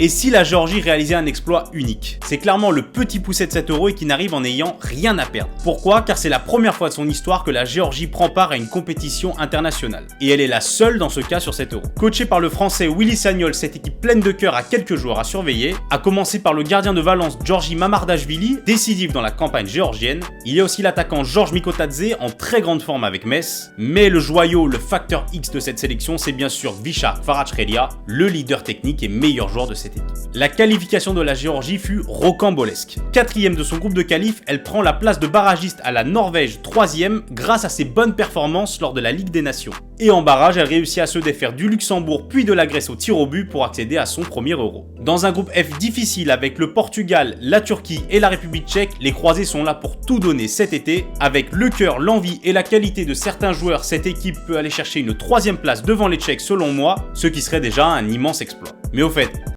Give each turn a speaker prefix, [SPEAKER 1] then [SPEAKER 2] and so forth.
[SPEAKER 1] Et si la Géorgie réalisait un exploit unique? C'est clairement le petit poucet de cet euro et qui n'arrive en n'ayant rien à perdre. Pourquoi? Car c'est la première fois de son histoire que la Géorgie prend part à une compétition internationale. Et elle est la seule dans ce cas sur cet euro. Coaché par le français Willy Sagnol, cette équipe pleine de cœur a quelques joueurs à surveiller, à commencer par le gardien de Valence Giorgi Mamardashvili, décisif dans la campagne géorgienne. Il y a aussi l'attaquant Georges Mikotadze en très grande forme avec Metz. Mais le joyau, le facteur X de cette sélection, c'est bien sûr Visha Kvaratskhelia, le leader technique et meilleur joueur de cette équipe. La qualification de la Géorgie fut rocambolesque. 4e de son groupe de qualif, elle prend la place de barragiste à la Norvège 3e grâce à ses bonnes performances lors de la Ligue des Nations. Et en barrage, elle réussit à se défaire du Luxembourg puis de la Grèce au tir au but pour accéder à son premier euro. Dans un groupe F difficile avec le Portugal, la Turquie et la République tchèque, les croisés sont là pour tout donner cet été. Avec le cœur, l'envie et la qualité de certains joueurs, cette équipe peut aller chercher une 3e place devant les Tchèques selon moi, ce qui serait déjà un immense exploit. Mais au fait,